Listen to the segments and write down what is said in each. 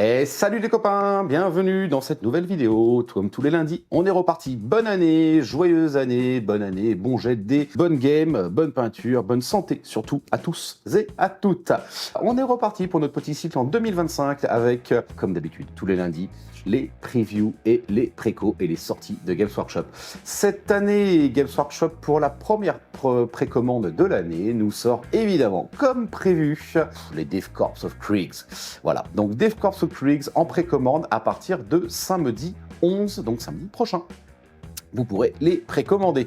Et salut les copains, bienvenue dans cette nouvelle vidéo. Comme tous les lundis, on est reparti. Bonne année, joyeuse année, bonne année, bon jet de dés, bonne game, bonne peinture, bonne santé, surtout à tous et à toutes. On est reparti pour notre petit cycle en 2025 avec, comme d'habitude, tous les lundis, les previews et les précos et les sorties de Games Workshop. Cette année, Games Workshop, pour la première précommande de l'année, nous sort évidemment, comme prévu, les Death Corps of Kriegs. Voilà, donc Death Corps of Kriegs en précommande à partir de samedi 11, donc samedi prochain. Vous pourrez les précommander.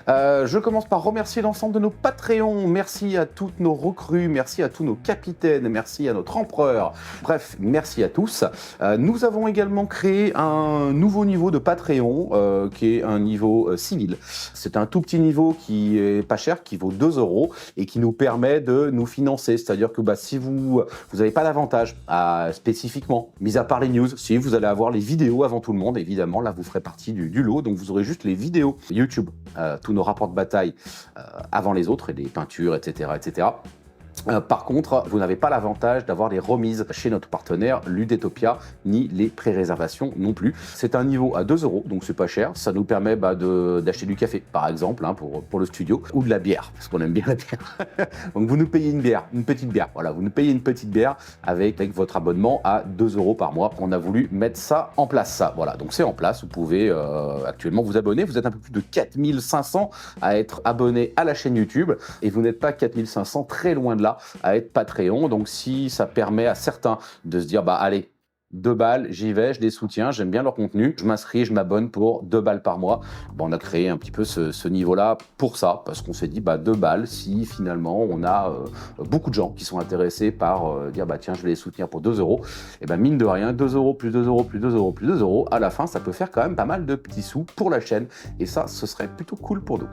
Je commence par remercier l'ensemble de nos Patreons. Merci à toutes nos recrues, merci à tous nos capitaines, merci à notre empereur. Bref, merci à tous. Nous avons également créé un nouveau niveau de Patreon, qui est un niveau civil. C'est un tout petit niveau qui est pas cher, qui vaut 2 € et qui nous permet de nous financer. C'est-à-dire que si vous n'avez pas d'avantage spécifiquement, mis à part les news, si vous allez avoir les vidéos avant tout le monde, évidemment, là vous ferez partie du lot, donc vous aurez juste les vidéos YouTube, tous nos rapports de bataille avant les autres, et des peintures, etc. etc. Par contre, vous n'avez pas l'avantage d'avoir les remises chez notre partenaire Ludetopia, ni les pré-réservations non plus. C'est un niveau à 2 €, donc c'est pas cher. Ça nous permet d'acheter du café, par exemple, pour le studio, ou de la bière, parce qu'on aime bien la bière. Donc vous nous payez une bière, une petite bière. Voilà, vous nous payez une petite bière avec votre abonnement à 2 € par mois. On a voulu mettre ça en place. Voilà, donc c'est en place. Vous pouvez actuellement vous abonner. Vous êtes un peu plus de 4500 à être abonnés à la chaîne YouTube, et vous n'êtes pas 4500 très loin de là à être Patreon. Donc si ça permet à certains de se dire allez, 2 balles, j'y vais, je les soutiens, j'aime bien leur contenu, je m'inscris, je m'abonne pour 2 balles par mois. On a créé un petit peu ce niveau-là pour ça, parce qu'on s'est dit 2 balles, si finalement on a beaucoup de gens qui sont intéressés par dire tiens, je vais les soutenir pour 2 €, et mine de rien, 2 € plus 2 € plus 2 € plus 2 €, à la fin ça peut faire quand même pas mal de petits sous pour la chaîne, et ça ce serait plutôt cool pour nous.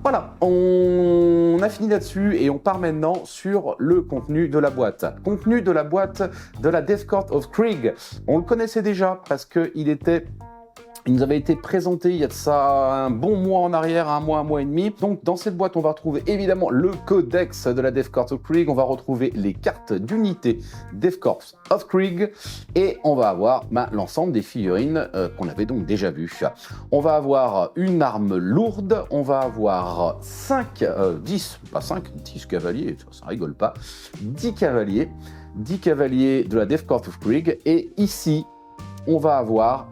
Voilà, on a fini là-dessus et on part maintenant sur le contenu de la boîte. Contenu de la boîte de la Death Corps of Krieg. On le connaissait déjà parce qu'il nous avait été présenté il y a de ça un bon mois en arrière, un mois et demi. Donc dans cette boîte, on va retrouver évidemment le codex de la Death Corps of Krieg, on va retrouver les cartes d'unité Death Corps of Krieg, et on va avoir l'ensemble des figurines qu'on avait donc déjà vues. On va avoir une arme lourde, on va avoir 10 cavaliers, ça rigole pas, 10 cavaliers de la Death Corps of Krieg, et ici, on va avoir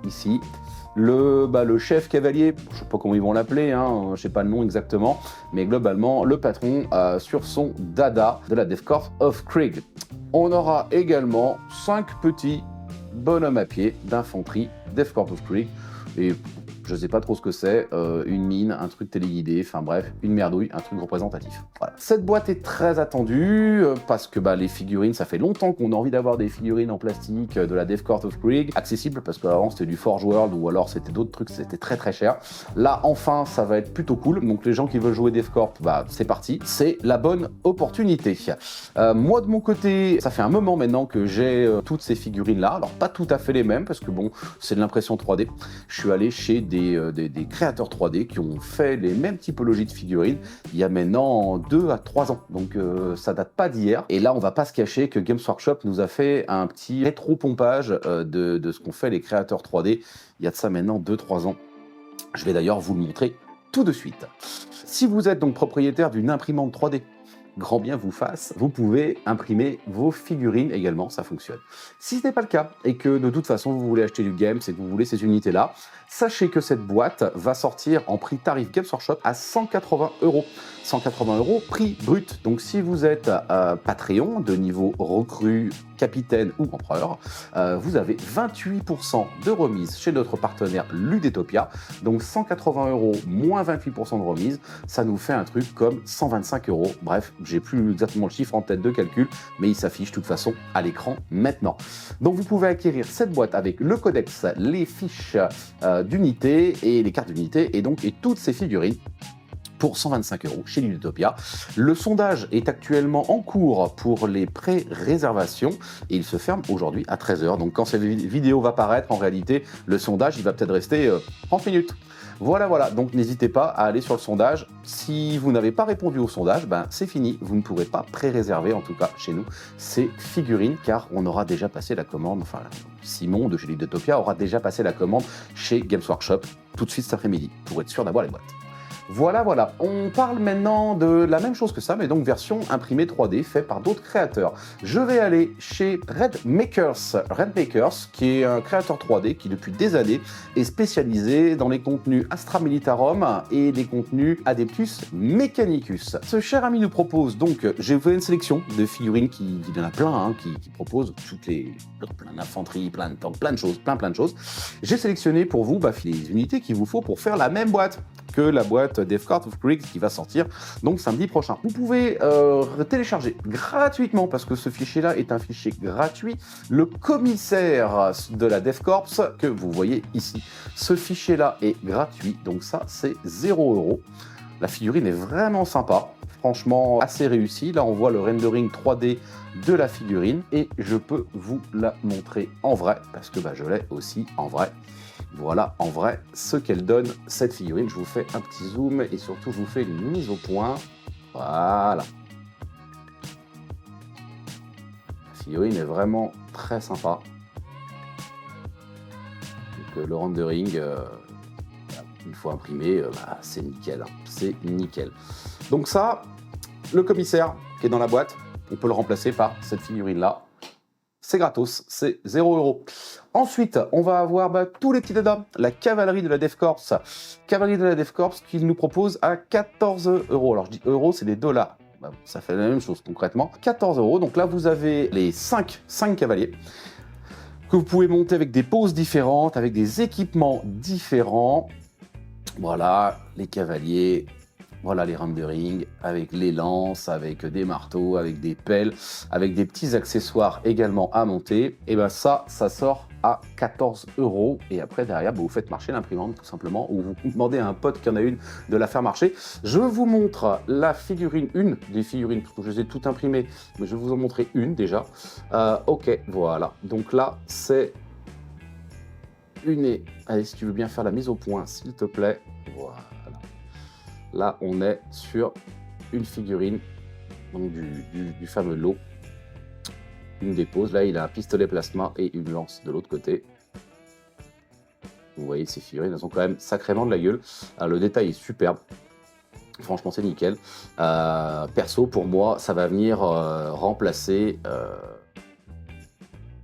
le chef cavalier, je ne sais pas comment ils vont l'appeler, je ne sais pas le nom exactement, mais globalement, le patron sur son dada de la Death Corps of Krieg. On aura également 5 petits bonhommes à pied d'infanterie Death Corps of Krieg, et je ne sais pas trop ce que c'est, une mine, un truc téléguidé, enfin bref, une merdouille, un truc représentatif. Voilà. Cette boîte est très attendue parce que les figurines, ça fait longtemps qu'on a envie d'avoir des figurines en plastique de la Death Corps of Krieg, accessible parce qu'avant c'était du Forge World ou alors c'était d'autres trucs, c'était très très cher. Là enfin ça va être plutôt cool, donc les gens qui veulent jouer Death Corps, c'est parti, c'est la bonne opportunité. Moi de mon côté, ça fait un moment maintenant que j'ai toutes ces figurines là, alors pas tout à fait les mêmes parce que c'est de l'impression 3D. Je suis allé chez des créateurs 3D qui ont fait les mêmes typologies de figurines il y a maintenant 2 à 3 ans, donc ça date pas d'hier. Et là on va pas se cacher que Games Workshop nous a fait un petit rétro-pompage de ce qu'ont fait les créateurs 3D il y a de ça maintenant 2-3 ans. Je vais d'ailleurs vous le montrer tout de suite. Si vous êtes donc propriétaire d'une imprimante 3D, grand bien vous fasse, vous pouvez imprimer vos figurines également, ça fonctionne. Si ce n'est pas le cas, et que de toute façon vous voulez acheter du Games et que vous voulez ces unités-là, sachez que cette boîte va sortir en prix tarif Games Workshop à 180 €. 180 € prix brut. Donc si vous êtes Patreon de niveau recrue, capitaine ou empereur, vous avez 28% de remise chez notre partenaire Ludetopia. Donc 180 € moins 28% de remise, ça nous fait un truc comme 125 €. Bref, j'ai plus exactement le chiffre en tête de calcul, mais il s'affiche de toute façon à l'écran maintenant. Donc vous pouvez acquérir cette boîte avec le codex, les fiches d'unité et les cartes d'unité et toutes ces figurines pour 125 € chez Ludotopia. Le sondage est actuellement en cours pour les pré-réservations et il se ferme aujourd'hui à 13 h. Donc quand cette vidéo va paraître, en réalité, le sondage, il va peut-être rester 30 minutes. Voilà, donc n'hésitez pas à aller sur le sondage. Si vous n'avez pas répondu au sondage, ben c'est fini, vous ne pourrez pas pré-réserver, en tout cas chez nous, ces figurines, car on aura déjà passé la commande, enfin Simon de chez Ludotopia aura déjà passé la commande chez Games Workshop tout de suite cet après-midi, pour être sûr d'avoir les boîtes. Voilà, on parle maintenant de la même chose que ça, mais donc version imprimée 3D, fait par d'autres créateurs. Je vais aller chez Red Makers, qui est un créateur 3D qui depuis des années est spécialisé dans les contenus Astra Militarum et les contenus Adeptus Mechanicus. Ce cher ami nous propose donc, j'ai fait une sélection de figurines, il y en a plein, hein, qui proposent toutes les plein d'infanterie, plein de tanks, plein de choses. J'ai sélectionné pour vous les unités qu'il vous faut pour faire la même boîte que la boîte Death Corps of Krieg qui va sortir donc samedi prochain. Vous pouvez télécharger gratuitement, parce que ce fichier-là est un fichier gratuit, le commissaire de la Death Corps que vous voyez ici. Ce fichier-là est gratuit, donc ça c'est 0 €. La figurine est vraiment sympa, franchement assez réussie. Là on voit le rendering 3D de la figurine et je peux vous la montrer en vrai, parce que je l'ai aussi en vrai. Voilà en vrai ce qu'elle donne cette figurine. Je vous fais un petit zoom et surtout je vous fais une mise au point. Voilà. La figurine est vraiment très sympa. Donc, le rendering, une fois imprimé, c'est nickel. C'est nickel. Donc ça, le commissaire qui est dans la boîte, on peut le remplacer par cette figurine-là. C'est gratos, c'est 0 €. Ensuite, on va avoir tous les petits dadas, la cavalerie de la Death Corps. Cavalerie de la Death Corps qu'il nous propose à 14 €. Alors je dis euros, c'est des dollars. Ça fait la même chose concrètement. 14 €. Donc là, vous avez les 5 cavaliers que vous pouvez monter avec des poses différentes, avec des équipements différents. Voilà, les cavaliers. Voilà les renderings avec les lances, avec des marteaux, avec des pelles, avec des petits accessoires également à monter. Et ça sort à 14 €. Et après, derrière, vous faites marcher l'imprimante tout simplement, ou vous demandez à un pote qui en a une de la faire marcher. Je vous montre la figurine, une des figurines, parce que je les ai toutes imprimées, mais je vais vous en montrer une déjà. Ok, voilà. Donc là, c'est une. Allez, si tu veux bien faire la mise au point, s'il te plaît. Voilà. Là, on est sur une figurine donc du fameux lot. Une des poses. Là, il a un pistolet plasma et une lance de l'autre côté. Vous voyez, ces figurines, elles ont quand même sacrément de la gueule. Alors, le détail est superbe. Franchement, c'est nickel. Perso, pour moi, ça va venir remplacer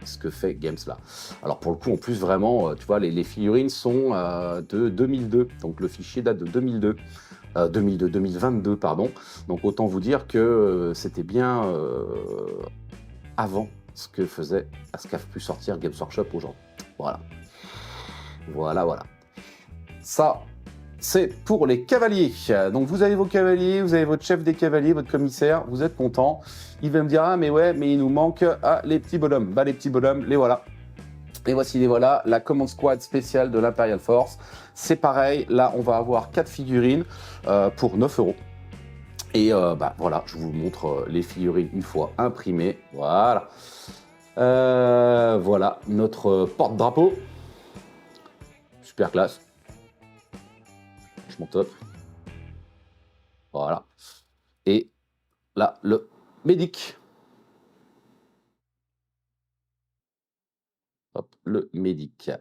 ce que fait Games là. Alors, pour le coup, en plus, vraiment, tu vois, les figurines sont de 2002. Donc, le fichier date de 2022, pardon. Donc autant vous dire que c'était bien avant ce qu'a pu sortir Games Workshop aujourd'hui. Voilà. Ça, c'est pour les cavaliers. Donc vous avez vos cavaliers, vous avez votre chef des cavaliers, votre commissaire, vous êtes content. Il va me dire, ah mais ouais, mais il nous manque les petits bonhommes. Les petits bonhommes, les voilà. Et voici les voilà, la Command Squad spéciale de l'Imperial Force. C'est pareil, là on va avoir 4 figurines pour 9 €. Et voilà, je vous montre les figurines une fois imprimées. Voilà. Voilà notre porte-drapeau. Super classe. Franchement top. Voilà. Et là, le médic. Hop, le médic.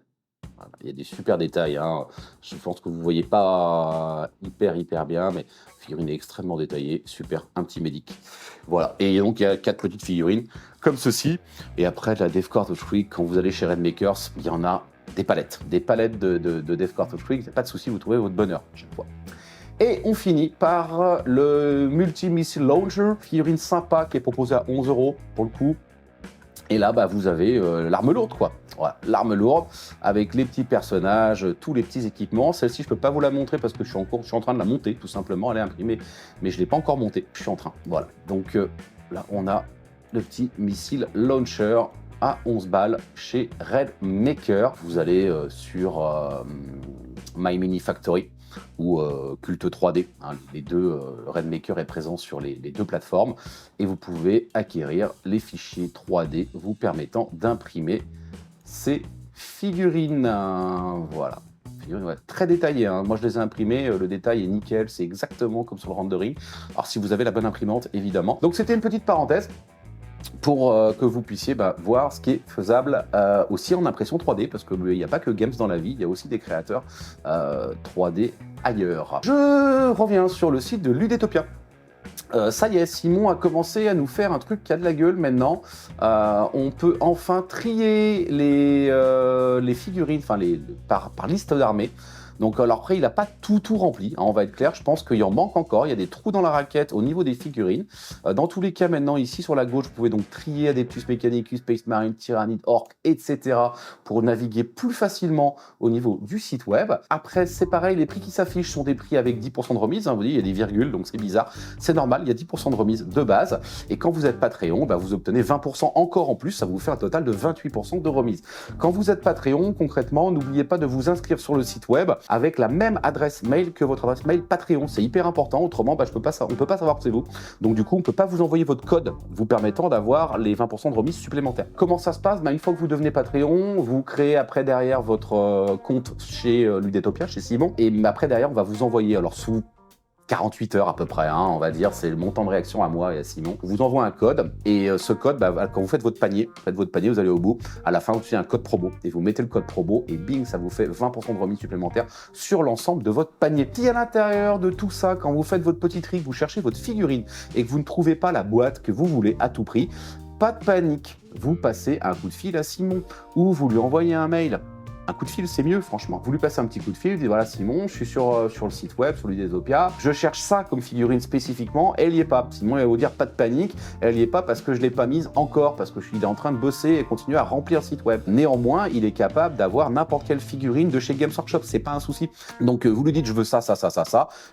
Voilà, il y a des super détails, hein. Je pense que vous ne voyez pas hyper bien, mais la figurine est extrêmement détaillée. Super, un petit médic. Voilà, et donc il y a 4 petites figurines comme ceci. Et après, la Death Corps of Krieg, quand vous allez chez Red Makers, il y en a des palettes. Des palettes de Death Corps of Krieg, pas de souci, vous trouvez votre bonheur à chaque fois. Et on finit par le Multi-Missile Launcher, figurine sympa qui est proposée à 11 € pour le coup. Et là, vous avez l'arme lourde, quoi. Voilà, l'arme lourde avec les petits personnages, tous les petits équipements. Celle-ci, je peux pas vous la montrer parce que je suis en train de la monter, tout simplement. Elle est imprimée, mais je l'ai pas encore montée. Je suis en train. Voilà. Donc là, on a le petit missile launcher à 11 balles chez Red Maker. Vous allez sur My Mini Factory. ou Cult 3D. Hein, les deux, Rainmaker est présent sur les deux plateformes et vous pouvez acquérir les fichiers 3D vous permettant d'imprimer ces figurines. Voilà. Ouais, très détaillé, hein. Moi je les ai imprimés, le détail est nickel, c'est exactement comme sur le rendering. Alors si vous avez la bonne imprimante, évidemment. Donc c'était une petite parenthèse pour que vous puissiez voir ce qui est faisable aussi en impression 3D, parce qu'il n'y a pas que Games dans la vie, il y a aussi des créateurs 3D ailleurs. Je reviens sur le site de Ludetopia. Ça y est, Simon a commencé à nous faire un truc qui a de la gueule maintenant. On peut enfin trier les figurines, enfin par liste d'armées. Donc alors après, il n'a pas tout rempli, hein, on va être clair, je pense qu'il en manque encore, il y a des trous dans la raquette au niveau des figurines. Dans tous les cas, maintenant, ici sur la gauche, vous pouvez donc trier Adeptus Mechanicus, Space Marine, Tyrannid, Orc, etc. pour naviguer plus facilement au niveau du site web. Après, c'est pareil, les prix qui s'affichent sont des prix avec 10% de remise, hein, vous voyez, il y a des virgules, donc c'est bizarre, c'est normal, il y a 10% de remise de base, et quand vous êtes Patreon, vous obtenez 20% encore en plus, ça vous fait un total de 28% de remise. Quand vous êtes Patreon, concrètement, n'oubliez pas de vous inscrire sur le site web avec la même adresse mail que votre adresse mail Patreon. C'est hyper important, autrement on ne peut pas savoir que c'est vous. Donc du coup, on ne peut pas vous envoyer votre code vous permettant d'avoir les 20% de remise supplémentaires. Comment ça se passe? Une fois que vous devenez Patreon, vous créez après derrière votre compte chez Ludetopia, chez Simon, et après derrière, on va vous envoyer, alors sous 48 heures à peu près, hein, on va dire, c'est mon temps de réaction à moi et à Simon. On vous envoie un code, et ce code, quand vous faites votre panier, vous allez au bout, à la fin, vous avez un code promo, et vous mettez le code promo, et bing, ça vous fait 20% de remise supplémentaire sur l'ensemble de votre panier. Si à l'intérieur de tout ça, quand vous faites votre petit trick, vous cherchez votre figurine, et que vous ne trouvez pas la boîte que vous voulez à tout prix, pas de panique, vous passez un coup de fil à Simon, ou vous lui envoyez un mail. Un coup de fil, c'est mieux, franchement. Vous lui passez un petit coup de fil, vous dites voilà, Simon, je suis sur le site web, sur Ludetopia, je cherche ça comme figurine spécifiquement, elle y est pas. Simon, il va vous dire pas de panique, elle y est pas parce que je l'ai pas mise encore, parce que je suis en train de bosser et continuer à remplir le site web. Néanmoins, il est capable d'avoir n'importe quelle figurine de chez Games Workshop, c'est pas un souci. Donc vous lui dites je veux ça.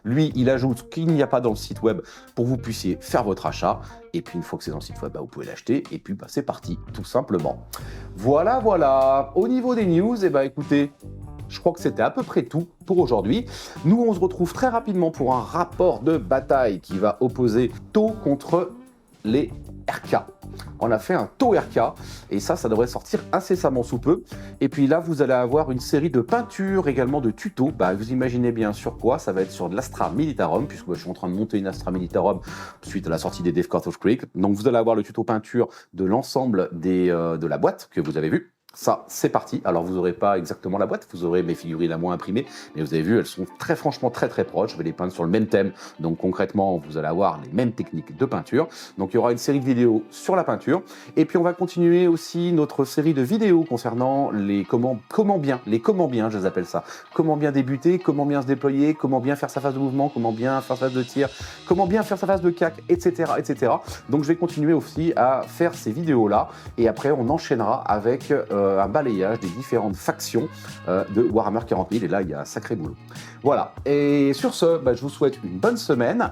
Lui, il ajoute ce qu'il n'y a pas dans le site web pour que vous puissiez faire votre achat. Et puis une fois que c'est dans le site web, vous pouvez l'acheter et puis c'est parti, tout simplement. Voilà. Au niveau des news, écoutez, je crois que c'était à peu près tout pour aujourd'hui. Nous, on se retrouve très rapidement pour un rapport de bataille qui va opposer Tau contre les RK. On a fait un Tau RK et ça devrait sortir incessamment sous peu. Et puis là, vous allez avoir une série de peintures, également de tutos. Vous imaginez bien sur quoi? Ça va être sur de l'Astra Militarum, puisque je suis en train de monter une Astra Militarum suite à la sortie des Death Court of Creek. Donc vous allez avoir le tuto peinture de l'ensemble de la boîte que vous avez vu. Ça, c'est parti. Alors, vous n'aurez pas exactement la boîte, vous aurez mes figurines à moi imprimées, mais vous avez vu, elles sont franchement très proches. Je vais les peindre sur le même thème, donc concrètement, vous allez avoir les mêmes techniques de peinture. Donc, il y aura une série de vidéos sur la peinture, et puis on va continuer aussi notre série de vidéos concernant les comment bien, je les appelle ça. Comment bien débuter, comment bien se déployer, comment bien faire sa phase de mouvement, comment bien faire sa phase de tir, comment bien faire sa phase de cac, etc., etc. Donc, je vais continuer aussi à faire ces vidéos-là, et après, on enchaînera avec un balayage des différentes factions de Warhammer 40 000, et là il y a un sacré boulot. Voilà, et sur ce, je vous souhaite une bonne semaine,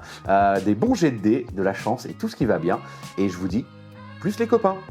des bons jets de dés, de la chance et tout ce qui va bien, et je vous dis plus les copains.